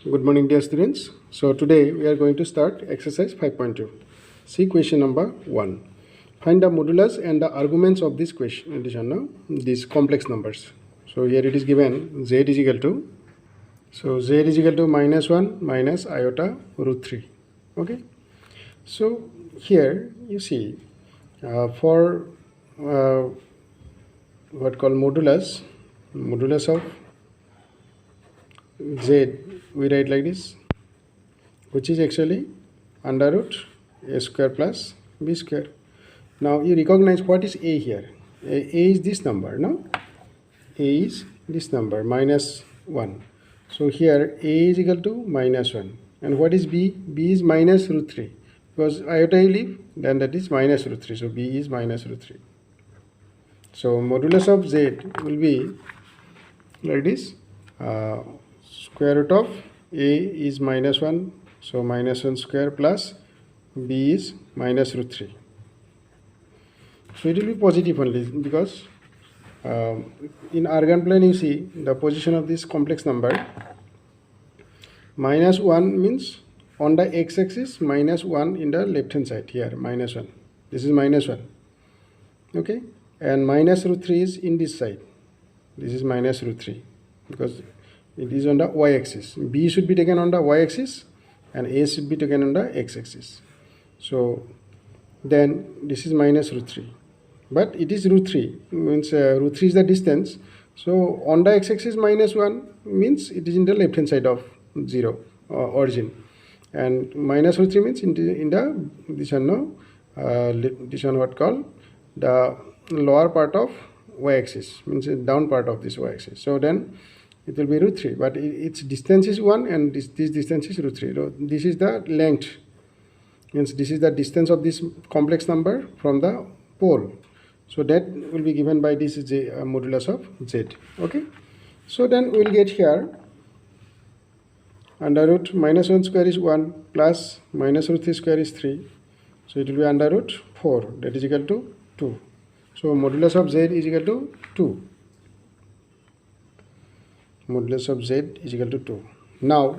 Good morning, dear students. So today we are going to start exercise 5.2. See question number 1. Find the modulus and the arguments of this question, these complex numbers. So here it is given z is equal to, minus 1 minus iota root 3. Okay. So here you see for what called modulus of z, we write like this, which is actually under root a square plus b square. Now you recognize what is a here. A is this number, no? A is this number, minus 1. So here a is equal to minus 1. And what is b? B is minus root 3. Because iota you leave, then that is minus root 3. So b is minus root 3. So modulus of z will be like this. Square root of a is minus 1, so minus 1 square plus b is minus root 3. So it will be positive only because in argon plane you see the position of this complex number. Minus 1 means on the x-axis, minus 1 in the left hand side here, minus 1. This is minus 1. Okay, and minus root 3 is in this side. This is minus root 3 because it is on the y-axis. B should be taken on the y-axis and A should be taken on the x-axis. So then this is minus root 3. But it is root 3, means root 3 is the distance. So on the x-axis minus 1 means it is in the left hand side of 0 origin. And minus root 3 means in the this one, no? This one what called the lower part of y-axis, means the down part of this y-axis. So then it will be root 3, but its distance is 1 and this distance is root 3. So this is the length, means this is the distance of this complex number from the pole. So that will be given by this modulus of z. Okay. So then we will get here under root minus 1 square is 1 plus minus root 3 square is 3. So it will be under root 4, that is equal to 2. So modulus of z is equal to 2. Modulus of z is equal to 2. Now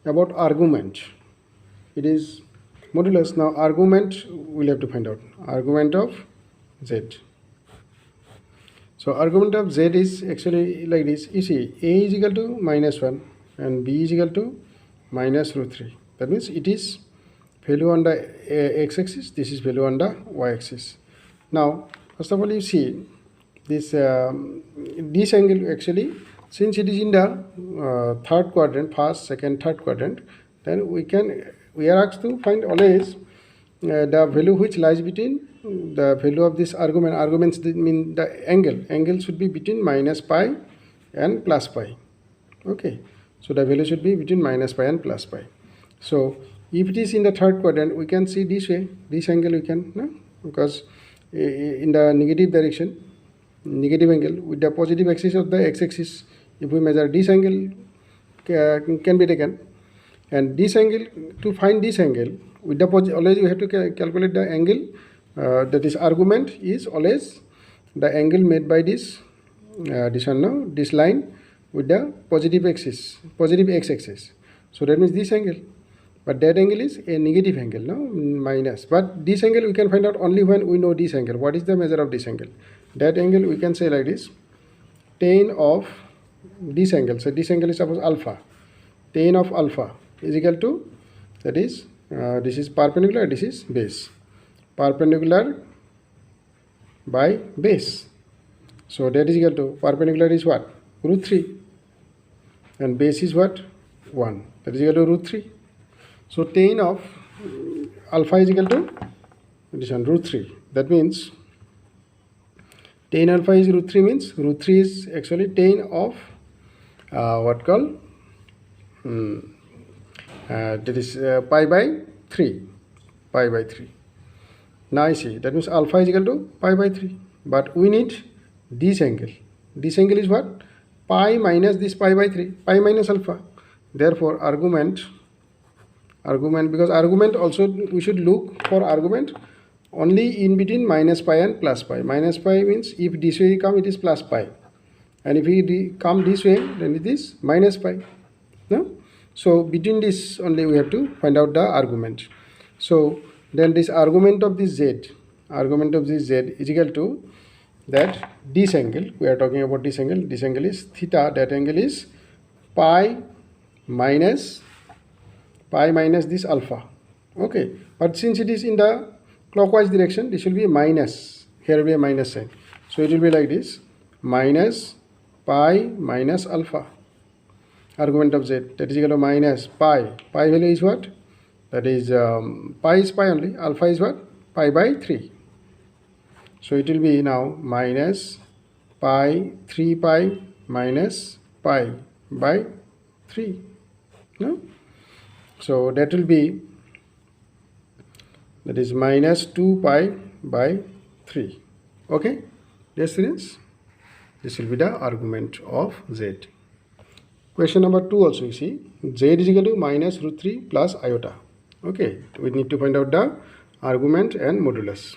about argument, it is modulus. Now argument we'll have to find out. Argument of z. So argument of z is actually like this. You see, a is equal to minus 1 and b is equal to minus root 3. That means it is value on the x-axis, this is value on the y-axis. Now first of all you see this angle actually, since it is in the third quadrant, first, second, third quadrant, then we are asked to find always the value which lies between the value of this argument. Arguments mean the angle should be between minus pi and plus pi. Okay, so the value should be between minus pi and plus pi. So if it is in the third quadrant, we can see this way, this angle we can, no? Because in the negative direction, negative angle with the positive axis of the x-axis, if we measure this angle can be taken, and this angle, to find this angle with the always we have to calculate the angle, that is argument is always the angle made by this this line with the positive axis, positive x-axis. So that means this angle, but that angle is a negative angle, no, minus. But this angle we can find out only when we know this angle. What is the measure of this angle? That angle we can say like this: tan of this angle. So this angle is suppose alpha. Tan of alpha is equal to, that is this is perpendicular, this is base. Perpendicular by base. So that is equal to, perpendicular is what? Root 3. And base is what? 1. That is equal to root 3. So tan of alpha is equal to this one, root 3. That means tan alpha is root 3, means root 3 is actually tan of what called that is pi by 3. Pi by 3. Now I see, that means alpha is equal to pi by 3. But we need this angle. This angle is what? Pi minus this pi by 3. Pi minus alpha. Therefore argument, because argument also we should look for argument only in between minus pi and plus pi. Minus pi means if this way come, it is plus pi. And if we come this way, then it is minus pi. No? So between this only we have to find out the argument. So then this argument of this z is equal to that this angle, we are talking about this angle is theta, that angle is pi minus this alpha. Okay, but since it is in the clockwise direction, this will be a minus, here will be a minus sign, so it will be like this, minus pi minus alpha, argument of z, that is equal to minus pi value is what, that is pi is pi only, alpha is what, pi by 3. So it will be now minus pi 3 pi minus pi by 3. No? So that will be, that is minus 2 pi by 3. Okay, dear students, this will be the argument of z. Question number 2 also, you see, z is equal to minus root 3 plus iota. Okay, we need to find out the argument and modulus.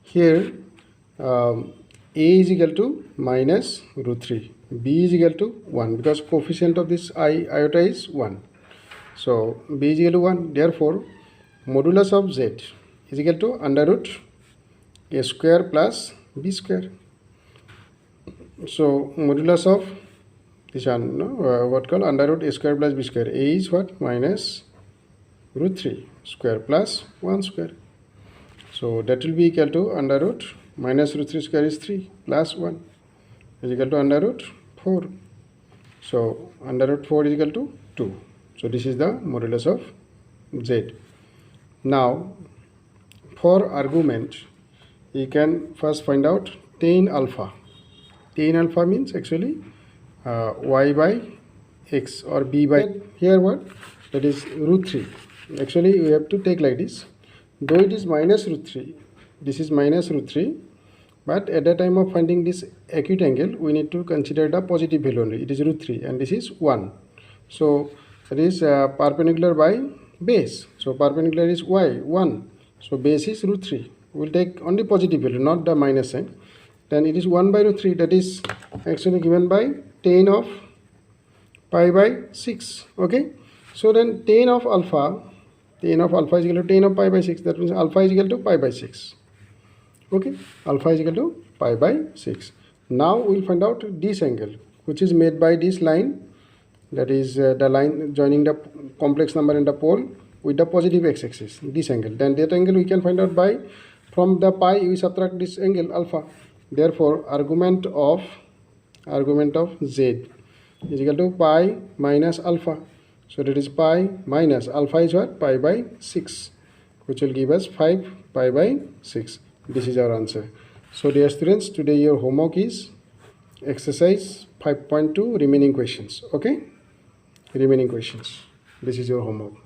Here a is equal to minus root 3, b is equal to 1, because coefficient of this iota is 1. So b is equal to 1, therefore modulus of z is equal to under root a square plus b square. So modulus of this one, what called under root a square plus b square, a is what, minus root 3 square plus 1 square. So that will be equal to under root minus root 3 square is 3 plus 1 is equal to under root 4. So under root 4 is equal to 2. So this is the modulus of z. Now for argument, you can first find out tan alpha. Tan alpha means actually y by x or b by, here what, that is root 3. Actually we have to take like this, though it is minus root 3, this is minus root 3, but at the time of finding this acute angle we need to consider the positive value only, it is root 3 and this is 1. So that is perpendicular by base, so perpendicular is y, 1, so base is root 3, we will take only positive value, not the minus sign. Then it is 1 by root 3, that is actually given by tan of pi by 6. Okay, so then tan of alpha is equal to tan of pi by 6, that means alpha is equal to pi by 6. Okay, alpha is equal to pi by 6. Now we will find out this angle, which is made by this line, that is the line joining the complex number and the pole with the positive x-axis, this angle. Then that angle we can find out by, from the pi we subtract this angle alpha. Therefore argument of z is equal to pi minus alpha. So that is pi minus alpha is what, pi by 6, which will give us 5 pi by 6. This is our answer. So dear students, today your homework is exercise 5.2 remaining questions. Okay, remaining questions, this is your homework.